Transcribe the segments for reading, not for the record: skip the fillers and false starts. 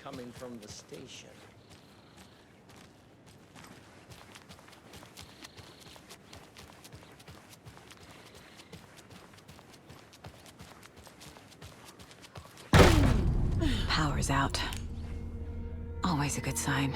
coming from the station. Power's out. Always a good sign.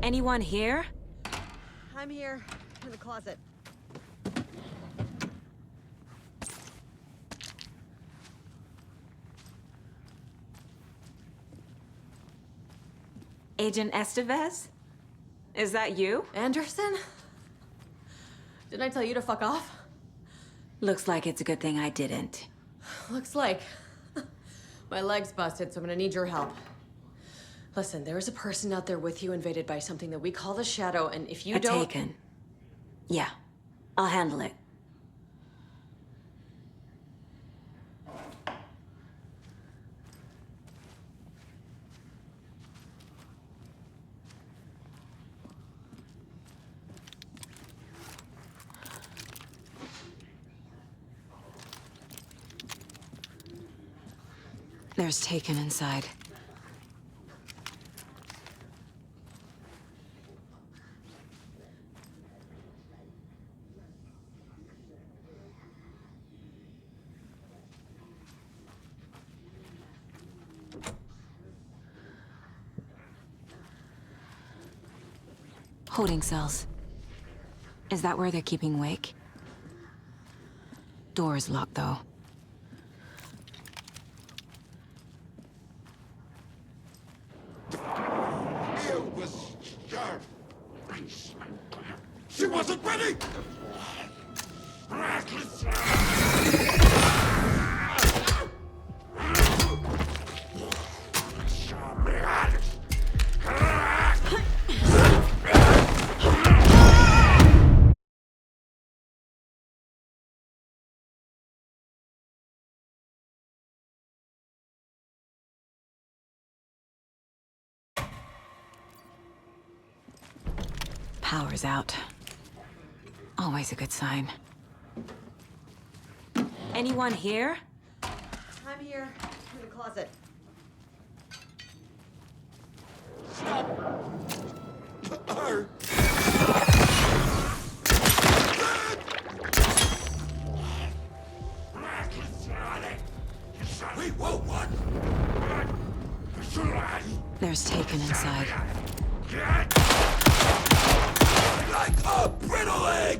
Anyone here? I'm here, in the closet. Agent Estevez? Is that you? Anderson? Didn't I tell you to fuck off? Looks like it's a good thing I didn't. Looks like. My leg's busted, so I'm gonna need your help. Listen, there is a person out there with you invaded by something that we call the Shadow, and if you don't... Taken. Yeah, I'll handle it. There's Taken inside. Holding cells. Is that where they're keeping Wake? Door's locked, though. It was sharp. She wasn't ready! Power's out. Always a good sign. Anyone here? I'm here, in the closet. Wait, whoa, what? There's Taken inside. Like a brittle egg!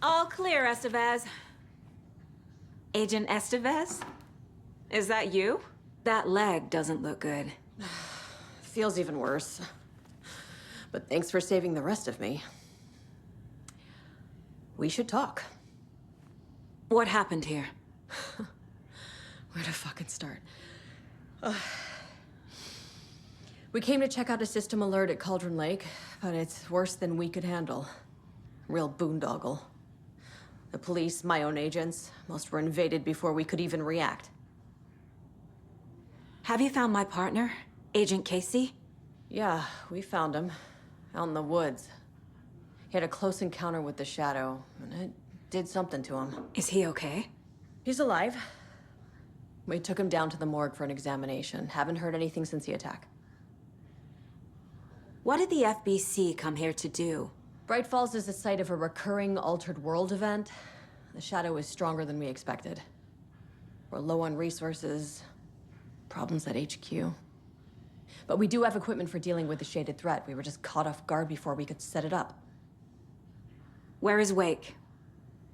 All clear, Estevez. Agent Estevez? Is that you? That leg doesn't look good. Feels even worse. But thanks for saving the rest of me. We should talk. What happened here? Where to fucking start? We came to check out a system alert at Cauldron Lake, but it's worse than we could handle. Real boondoggle. The police, my own agents, most were invaded before we could even react. Have you found my partner, Agent Casey? Yeah, we found him. Out in the woods. He had a close encounter with the Shadow, and it did something to him. Is he okay? He's alive. We took him down to the morgue for an examination. Haven't heard anything since the attack. What did the FBC come here to do? Bright Falls is the site of a recurring Altered World event. The Shadow is stronger than we expected. We're low on resources, problems at HQ. But we do have equipment for dealing with the shaded threat. We were just caught off guard before we could set it up. Where is Wake?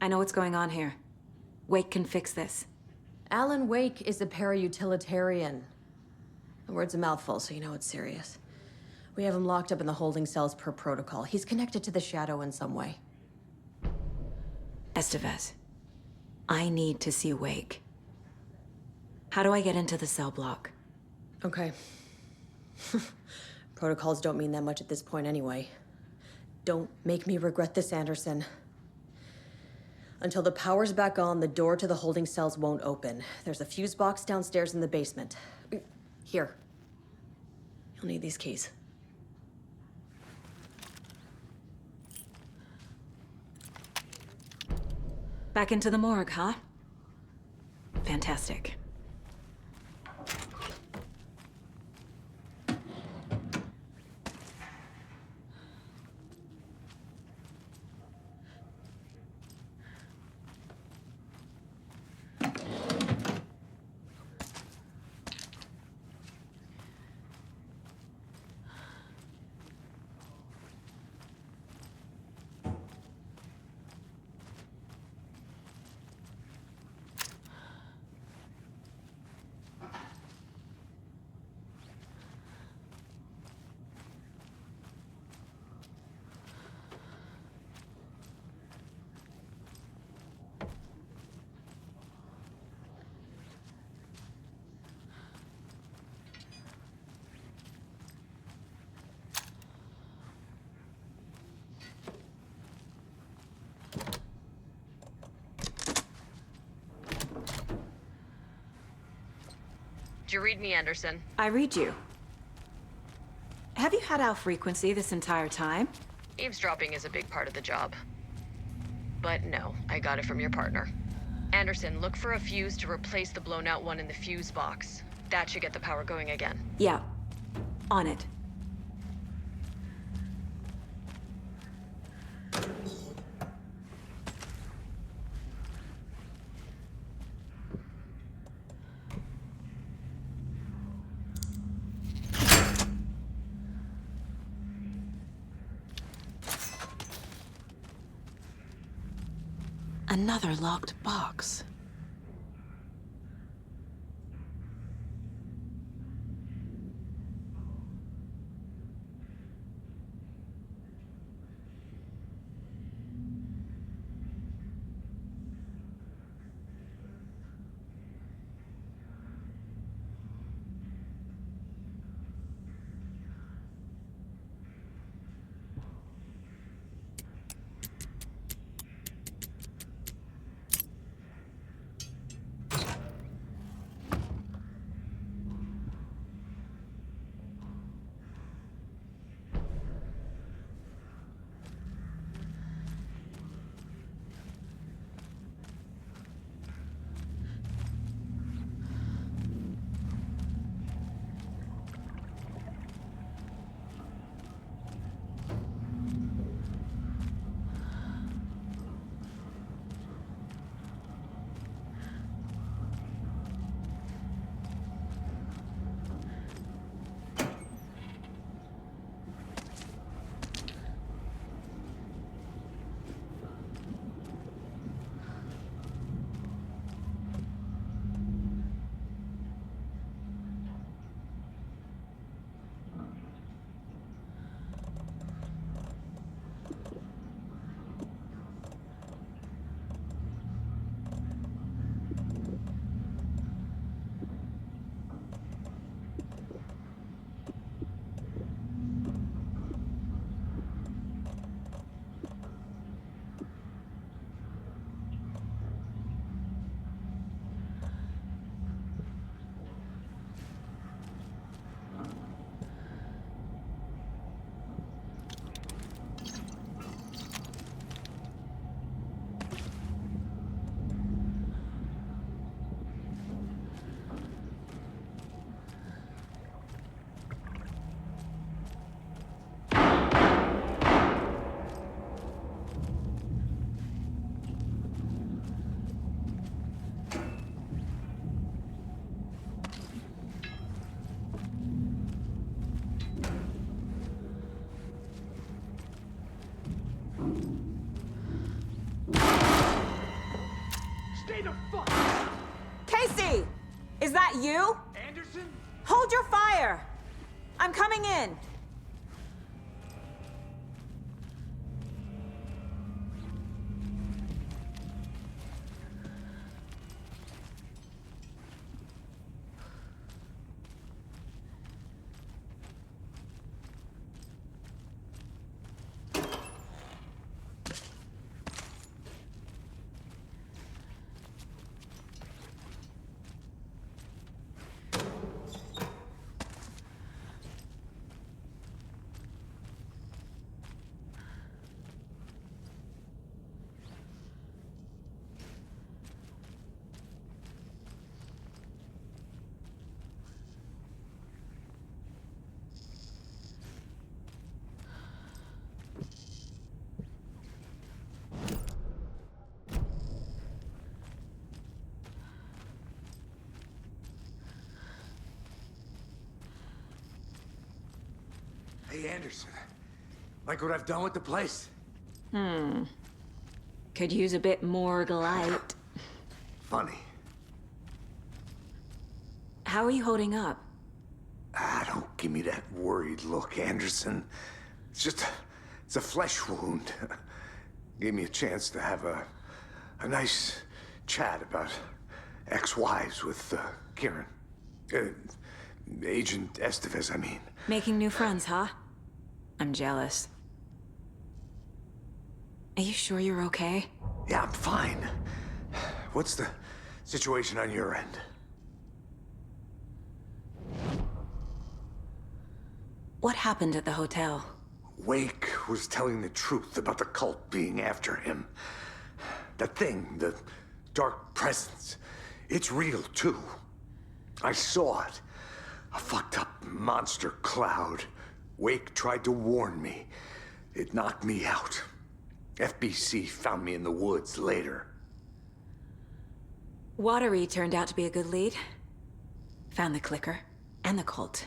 I know what's going on here. Wake can fix this. Alan Wake is a para-utilitarian. The word's a mouthful, so you know it's serious. We have him locked up in the holding cells per protocol. He's connected to the Shadow in some way. Estevez, I need to see Wake. How do I get into the cell block? Okay. Protocols don't mean that much at this point anyway. Don't make me regret this, Anderson. Until the power's back on, the door to the holding cells won't open. There's a fuse box downstairs in the basement. Here. You'll need these keys. Back into the morgue, huh? Fantastic. Did you read me, Anderson? I read you. Have you had Al frequency this entire time? Eavesdropping is a big part of the job. But no, I got it from your partner. Anderson, look for a fuse to replace the blown out one in the fuse box. That should get the power going again. Yeah. On it. Another locked box. Casey! Is that you? Anderson? Hold your fire! I'm coming in. Hey, Anderson. Like what I've done with the place? Could use a bit more light. Funny. How are you holding up? Don't give me that worried look, Anderson. It's a flesh wound. Gave me a chance to have a nice chat about ex-wives with Kieran. Agent Estevez, I mean. Making new friends, huh? I'm jealous. Are you sure you're okay? Yeah, I'm fine. What's the situation on your end? What happened at the hotel? Wake was telling the truth about the cult being after him. That thing, the dark presence, it's real too. I saw it. A fucked up monster cloud. Wake tried to warn me. It knocked me out. FBC found me in the woods later. Watery turned out to be a good lead. Found the clicker and the cult.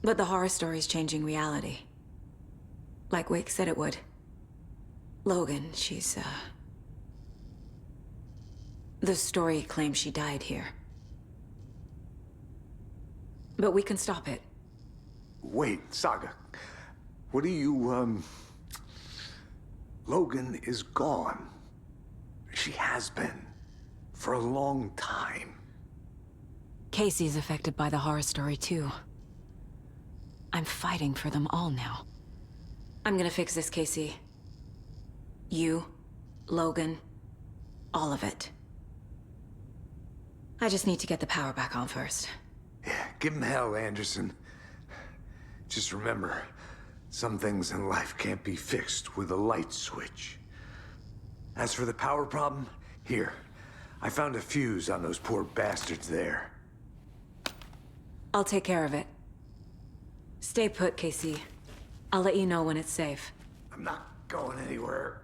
But the horror story's changing reality. Like Wake said it would. Logan, she's, the story claims she died here. But we can stop it. Wait, Saga. What do you, Logan is gone. She has been. For a long time. Casey's affected by the horror story, too. I'm fighting for them all now. I'm gonna fix this, Casey. You, Logan, all of it. I just need to get the power back on first. Yeah, give him hell, Anderson. Just remember, some things in life can't be fixed with a light switch. As for the power problem, here. I found a fuse on those poor bastards there. I'll take care of it. Stay put, Casey. I'll let you know when it's safe. I'm not going anywhere.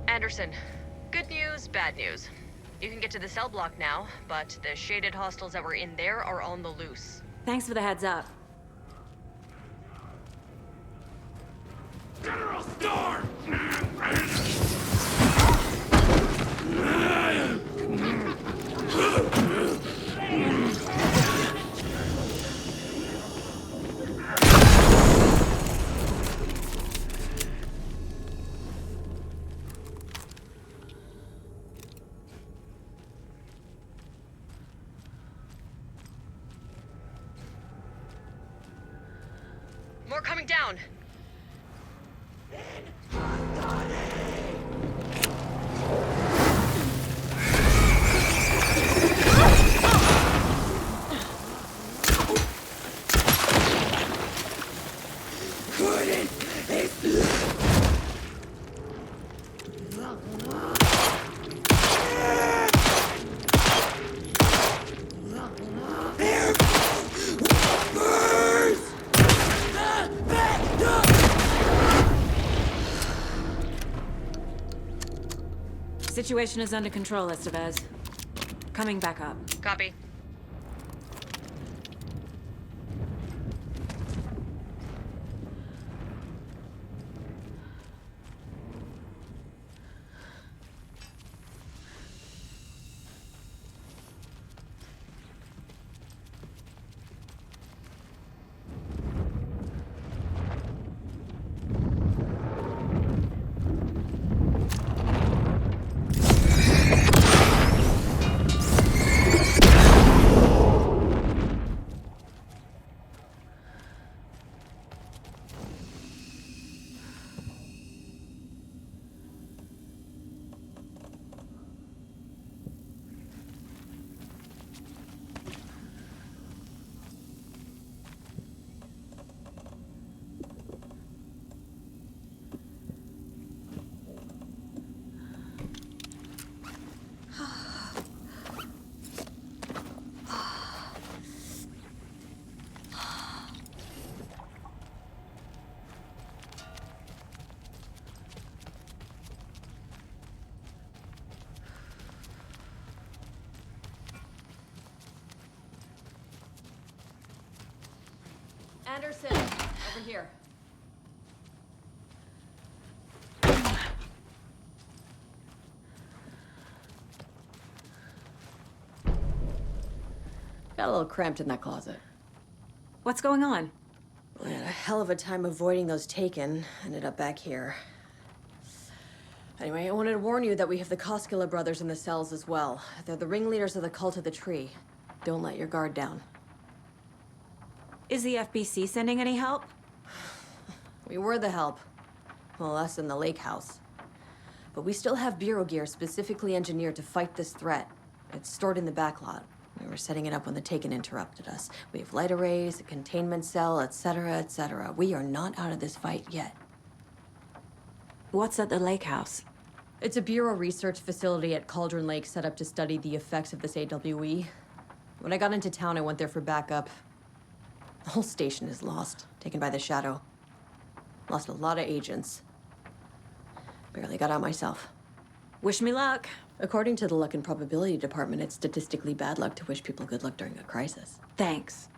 Anderson, good news, bad news. You can get to the cell block now, but the shaded hostiles that were in there are on the loose. Thanks for the heads up. General Storm! More coming down! Situation is under control, Estevez. Coming back up. Copy. Anderson, over here. Got a little cramped in that closet. What's going on? I had a hell of a time avoiding those taken. Ended up back here. Anyway, I wanted to warn you that we have the Koskela brothers in the cells as well. They're the ringleaders of the Cult of the Tree. Don't let your guard down. Is the FBC sending any help? We were the help. Well, us in the lake house. But we still have Bureau gear specifically engineered to fight this threat. It's stored in the backlot. We were setting it up when the Taken interrupted us. We have light arrays, a containment cell, etc., etc. We are not out of this fight yet. What's at the lake house? It's a Bureau research facility at Cauldron Lake set up to study the effects of this AWE. When I got into town, I went there for backup. The whole station is lost, taken by the Shadow. Lost a lot of agents. Barely got out myself. Wish me luck. According to the Luck and Probability Department, it's statistically bad luck to wish people good luck during a crisis. Thanks.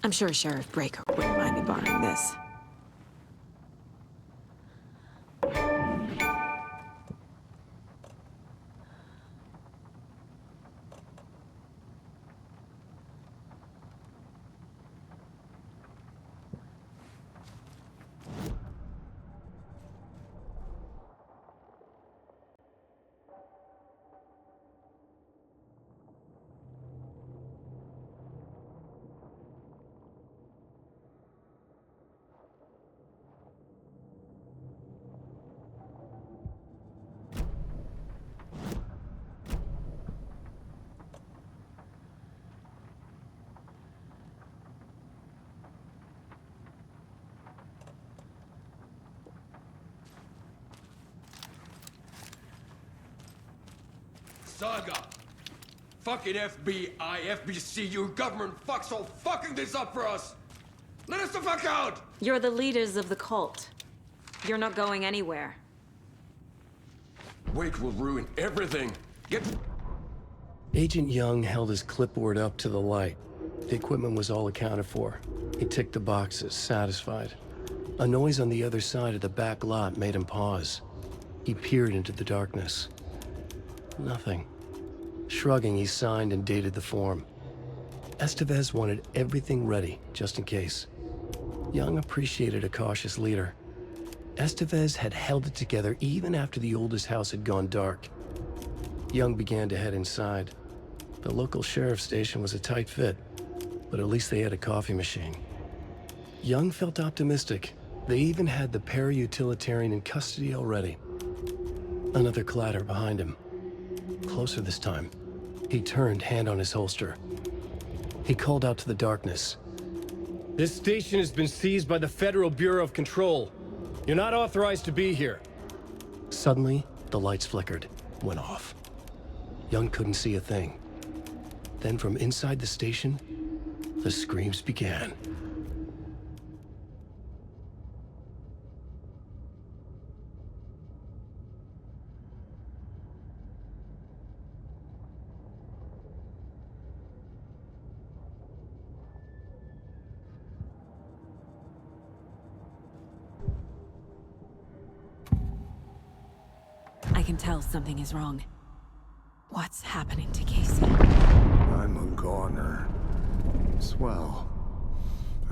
I'm sure Sheriff Breaker wouldn't mind me borrowing this. Saga! Fucking FBI, FBC, you government fucks all fucking this up for us! Let us the fuck out! You're the leaders of the cult. You're not going anywhere. Wake will ruin everything. Get... Agent Young held his clipboard up to the light. The equipment was all accounted for. He ticked the boxes, satisfied. A noise on the other side of the back lot made him pause. He peered into the darkness. Nothing. Shrugging, he signed and dated the form. Estevez wanted everything ready, just in case. Young appreciated a cautious leader. Estevez had held it together even after the oldest house had gone dark. Young began to head inside. The local sheriff's station was a tight fit, but at least they had a coffee machine. Young felt optimistic. They even had the para-utilitarian in custody already. Another clatter behind him. Closer this time. He turned, hand on his holster. He called out to the darkness. This station has been seized by the Federal Bureau of Control. You're not authorized to be here. Suddenly, the lights flickered, went off. Young couldn't see a thing. Then from inside the station, the screams began. I can tell something is wrong. What's happening to Casey? I'm a goner. Swell.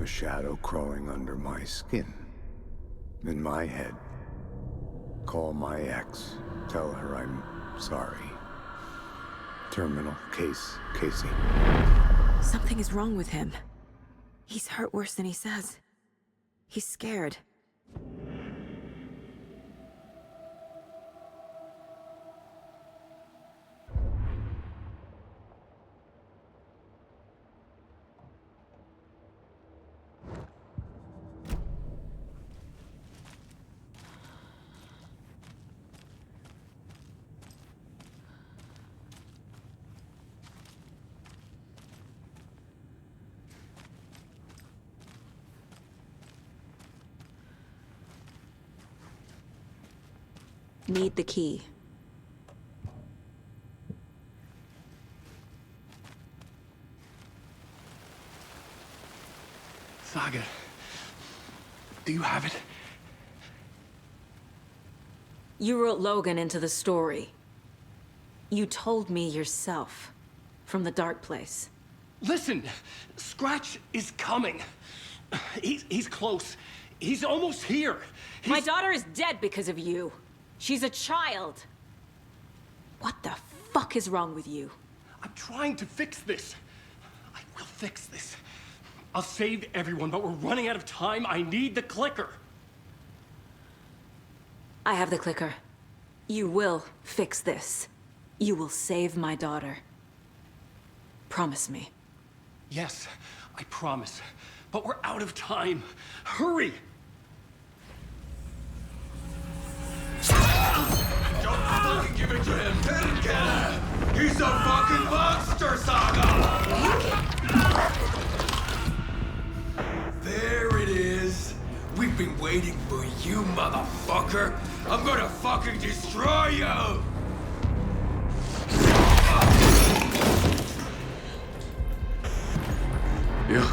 A shadow crawling under my skin. In my head. Call my ex. Tell her I'm sorry. Terminal case, Casey. Something is wrong with him. He's hurt worse than he says. He's scared. Need the key. Saga, do you have it? You wrote Logan into the story. You told me yourself. From the dark place. Listen, Scratch is coming. He's close. He's almost here. My daughter is dead because of you. She's a child. What the fuck is wrong with you? I'm trying to fix this. I will fix this. I'll save everyone, but we're running out of time. I need the clicker. I have the clicker. You will fix this. You will save my daughter. Promise me. Yes, I promise. But we're out of time. Hurry! Don't fucking give it to him! Didn't get it! He's a fucking monster, Saga! There it is! We've been waiting for you, motherfucker! I'm gonna fucking destroy you! You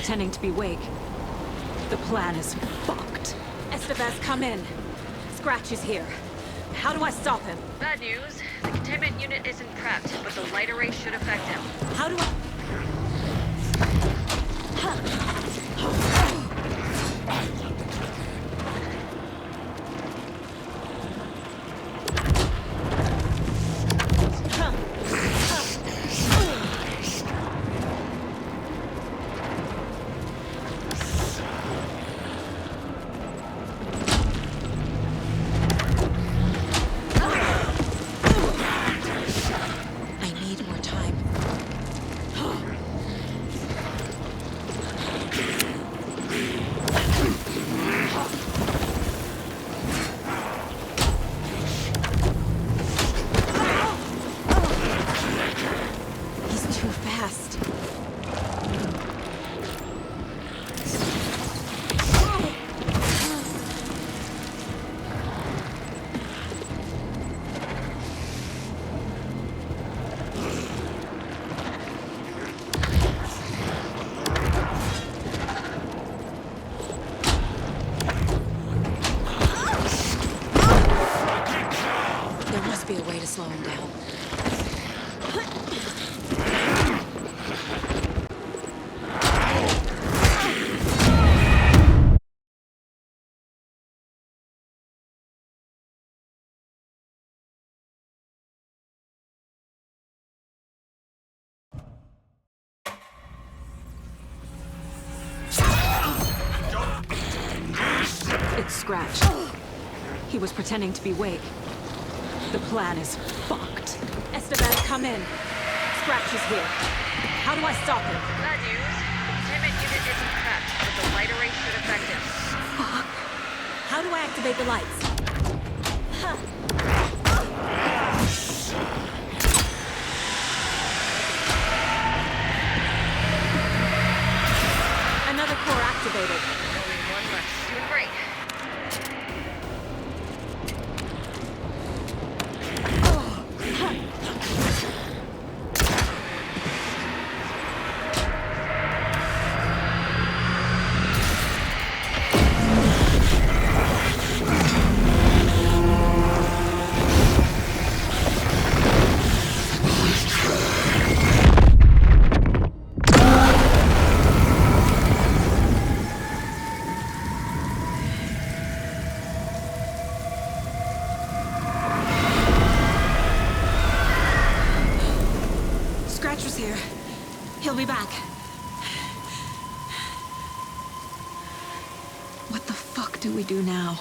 pretending to be Wake. The plan is fucked. Estevez, come in. Scratch is here. How do I stop him? Bad news. The containment unit isn't prepped, but the light array should affect him. How do I... I need more time. He's too fast. There must be a way to slow him down. It's Scratch. He was pretending to be Wake. The plan is fucked. Estevez, come in. Scratch is here. How do I stop him? Bad news. The containment unit isn't prepped, but the light array should affect him. Fuck. How do I activate the lights? Another core activated. Only one left. Doing great. Scratch was here. He'll be back. What the fuck do we do now?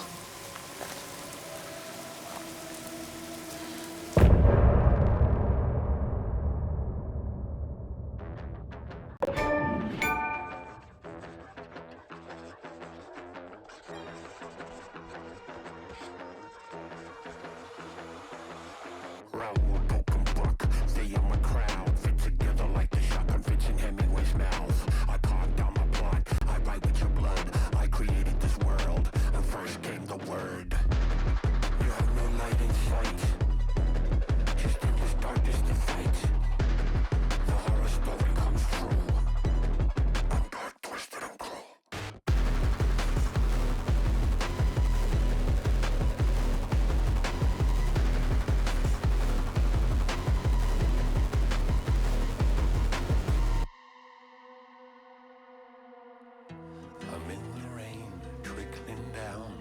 I'm in the rain, trickling down.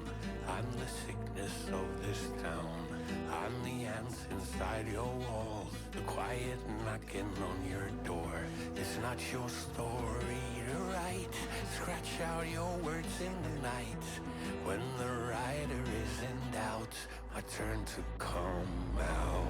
I'm the sickness of this town. I'm the ants inside your walls, the quiet knocking on your door. It's not your story to write. Scratch out your words in the night. When the writer is in doubt, I turn to come out.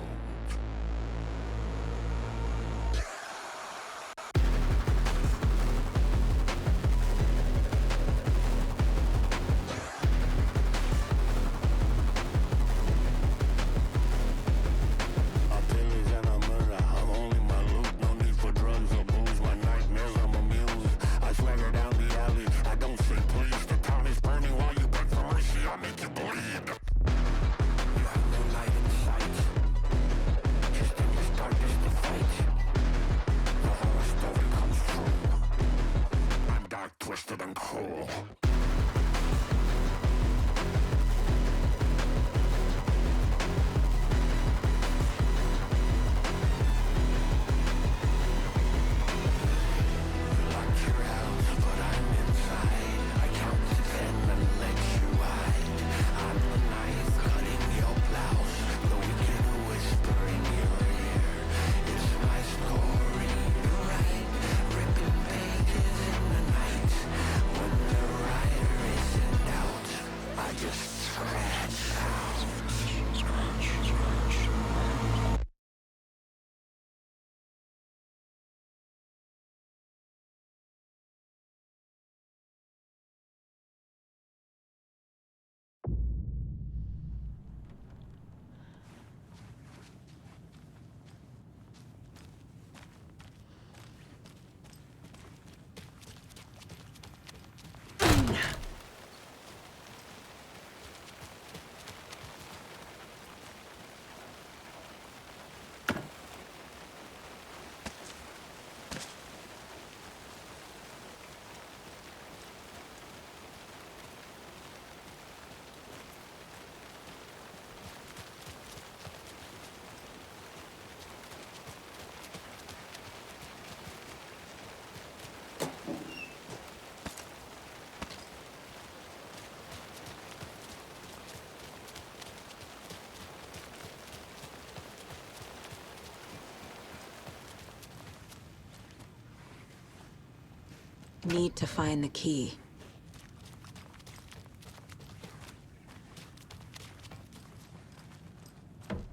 Need to find the key.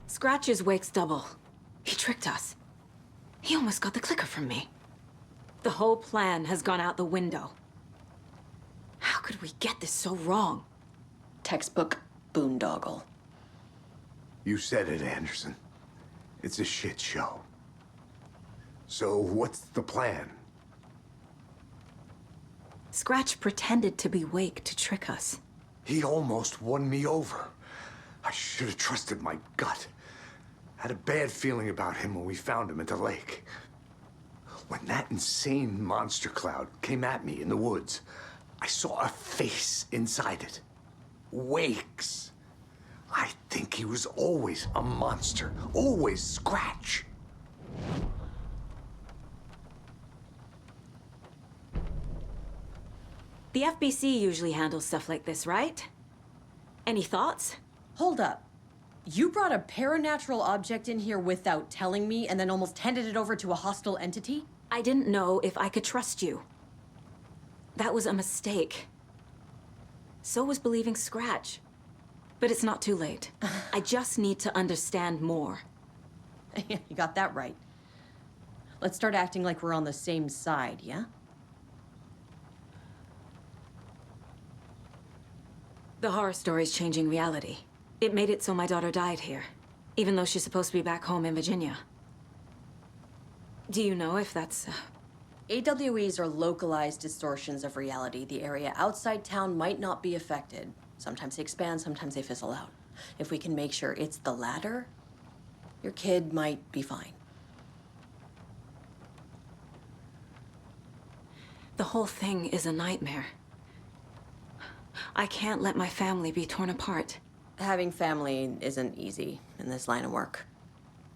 Scratch's wake's double. He tricked us. He almost got the clicker from me. The whole plan has gone out the window. How could we get this so wrong? Textbook boondoggle. You said it, Anderson. It's a shit show. So what's the plan? Scratch pretended to be Wake to trick us. He almost won me over. I should have trusted my gut. Had a bad feeling about him when we found him at the lake. When that insane monster cloud came at me in the woods, I saw a face inside it. Wake's. I think he was always a monster. Always Scratch. The FBC usually handles stuff like this, right? Any thoughts? Hold up. You brought a paranatural object in here without telling me and then almost handed it over to a hostile entity? I didn't know if I could trust you. That was a mistake. So was believing Scratch. But it's not too late. I just need to understand more. You got that right. Let's start acting like we're on the same side, yeah? The horror story's changing reality. It made it so my daughter died here, even though she's supposed to be back home in Virginia. Do you know if that's... AWEs are localized distortions of reality. The area outside town might not be affected. Sometimes they expand, sometimes they fizzle out. If we can make sure it's the latter, your kid might be fine. The whole thing is a nightmare. I can't let my family be torn apart. Having family isn't easy in this line of work.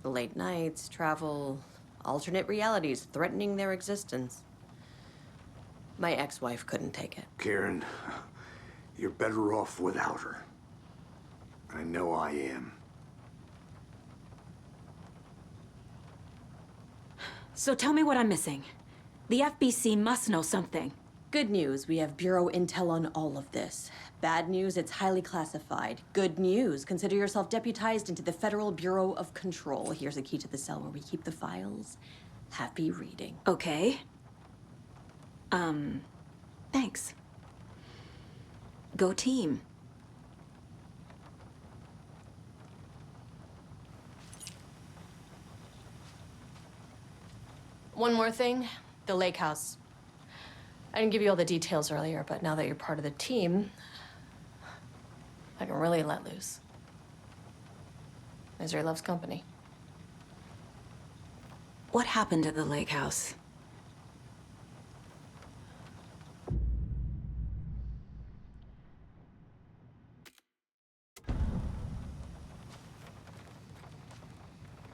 The late nights, travel, alternate realities threatening their existence. My ex-wife couldn't take it. Karen, you're better off without her. I know I am. So tell me what I'm missing. The FBC must know something. Good news, we have Bureau intel on all of this. Bad news, it's highly classified. Good news, consider yourself deputized into the Federal Bureau of Control. Here's a key to the cell where we keep the files. Happy reading. Okay. Thanks. Go team. One more thing, the lake house. I didn't give you all the details earlier, but now that you're part of the team, I can really let loose. Misery loves company. What happened at the lake house?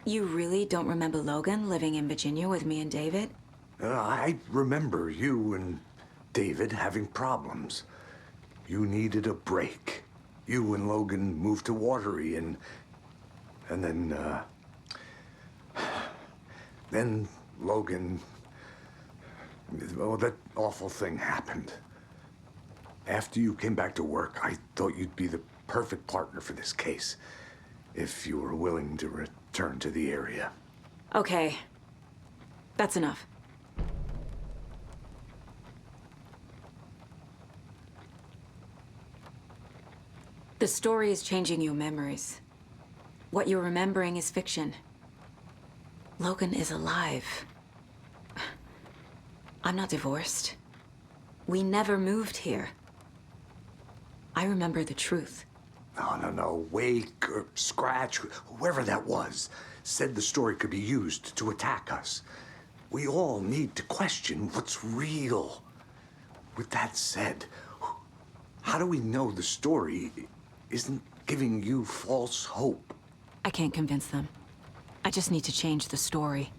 You really don't remember Logan living in Virginia with me and David? I remember you and David having problems. You needed a break. You and Logan moved to Watery and then Logan, well, that awful thing happened. After you came back to work, I thought you'd be the perfect partner for this case, if you were willing to return to the area. Okay. That's enough. The story is changing your memories. What you're remembering is fiction. Logan is alive. I'm not divorced. We never moved here. I remember the truth. No. Wake or Scratch, whoever that was, said the story could be used to attack us. We all need to question what's real. With that said, how do we know the story isn't giving you false hope? I can't convince them. I just need to change the story.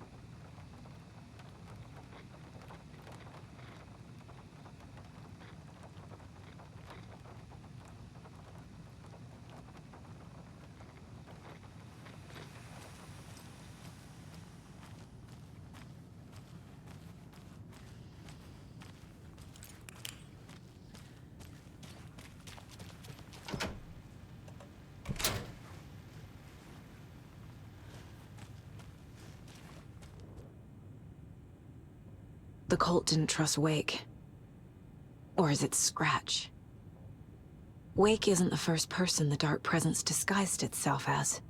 The cult didn't trust Wake. Or is it Scratch? Wake isn't the first person the Dark Presence disguised itself as.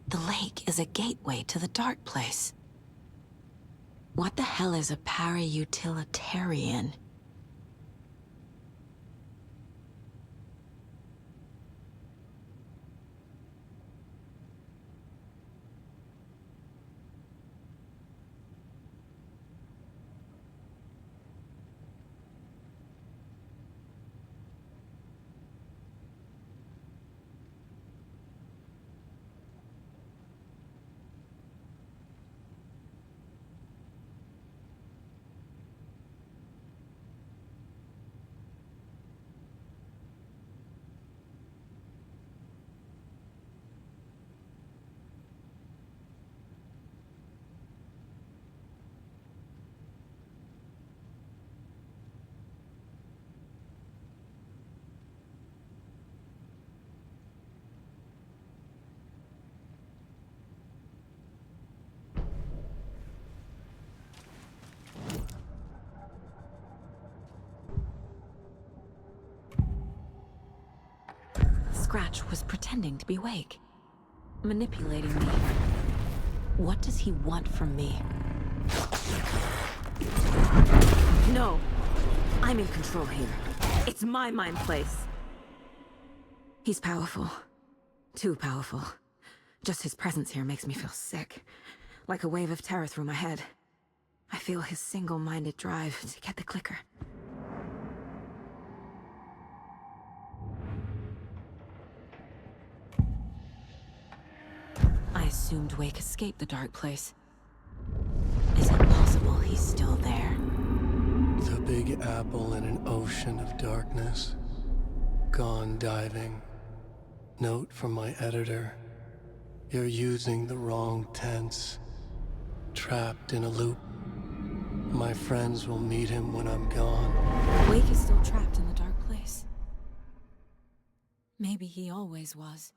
The lake is a gateway to the dark place. What the hell is a para-utilitarian? Scratch was pretending to be Wake, manipulating me. What does he want from me? No! I'm in control here. It's my mind place. He's powerful. Too powerful. Just his presence here makes me feel sick. Like a wave of terror through my head. I feel his single-minded drive to get the clicker. assumed Wake escaped the dark place. Is it possible he's still there? The Big Apple in an ocean of darkness. Gone diving. Note from my editor. You're using the wrong tense. Trapped in a loop. My friends will meet him when I'm gone. Wake is still trapped in the dark place. Maybe he always was.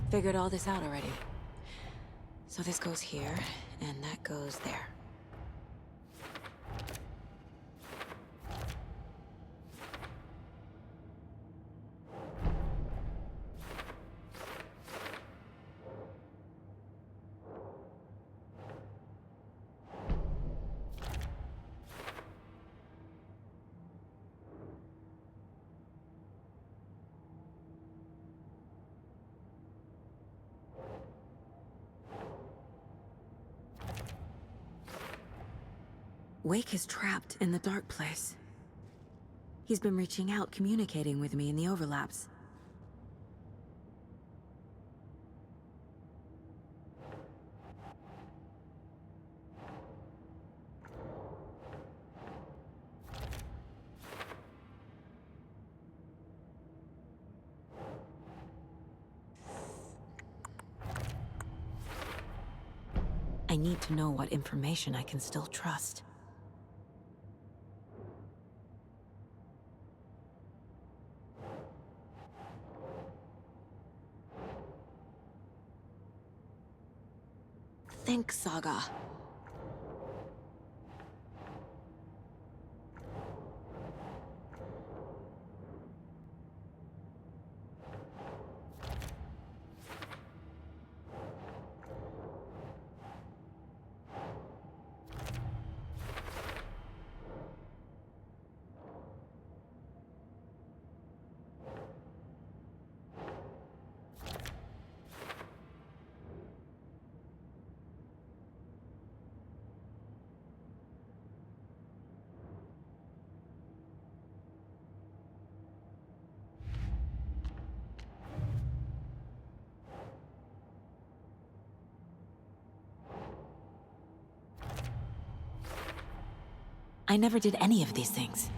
Figured all this out already. So this goes here, and that goes there. Wake is trapped in the dark place. He's been reaching out, communicating with me in the overlaps. I need to know what information I can still trust. Think, Saga. I never did any of these things.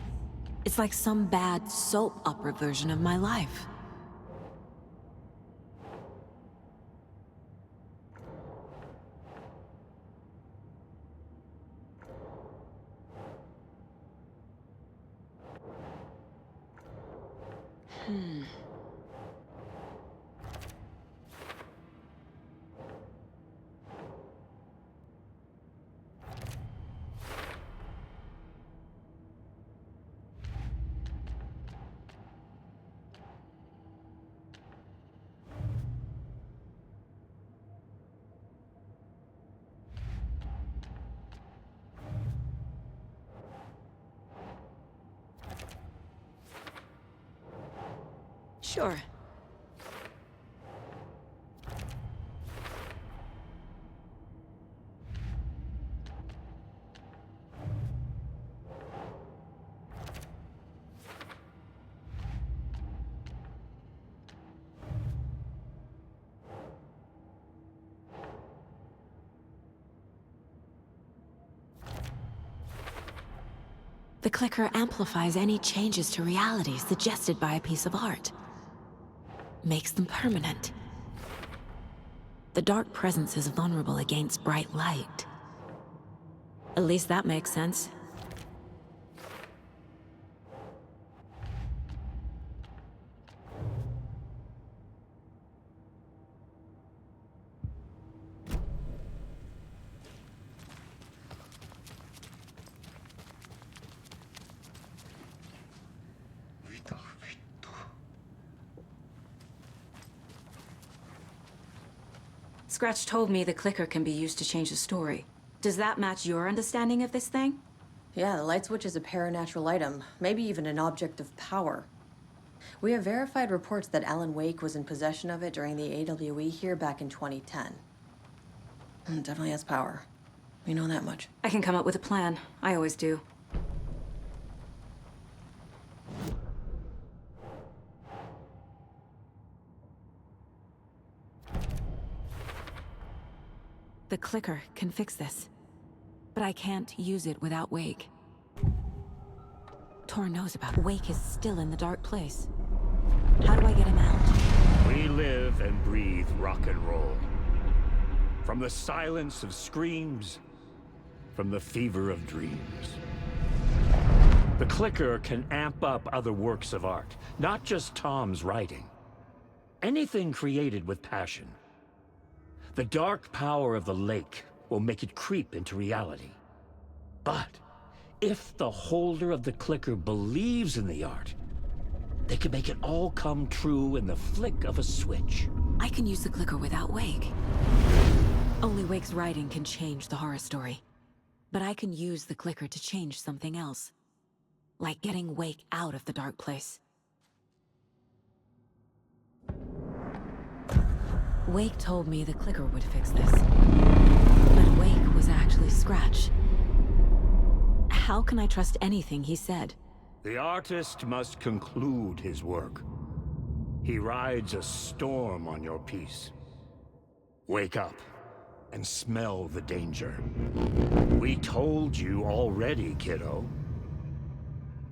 It's like some bad soap opera version of my life. Sure. The clicker amplifies any changes to reality suggested by a piece of art. Makes them permanent. The dark presence is vulnerable against bright light. At least that makes sense. Scratch told me the clicker can be used to change the story. Does that match your understanding of this thing? Yeah, the light switch is a paranatural item, maybe even an object of power. We have verified reports that Alan Wake was in possession of it during the AWE here back in 2010. It definitely has power. We know that much. I can come up with a plan. I always do. The clicker can fix this. But I can't use it without Wake. Tor knows about it. Wake is still in the dark place. How do I get him out? We live and breathe rock and roll. From the silence of screams, from the fever of dreams. The clicker can amp up other works of art, not just Tom's writing. Anything created with passion. The dark power of the lake will make it creep into reality. But if the holder of the clicker believes in the art, they can make it all come true in the flick of a switch. I can use the clicker without Wake. Only Wake's writing can change the horror story. But I can use the clicker to change something else. Like getting Wake out of the dark place. Wake told me the clicker would fix this. But Wake was actually Scratch. How can I trust anything he said? The artist must conclude his work. He rides a storm on your piece. Wake up and smell the danger. We told you already, kiddo.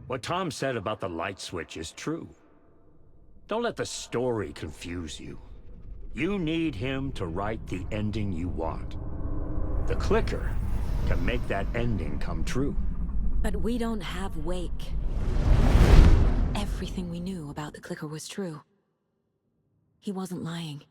What Tom said about the light switch is true. Don't let the story confuse you. You need him to write the ending you want. The clicker can make that ending come true. But we don't have Wake. Everything we knew about the clicker was true. He wasn't lying.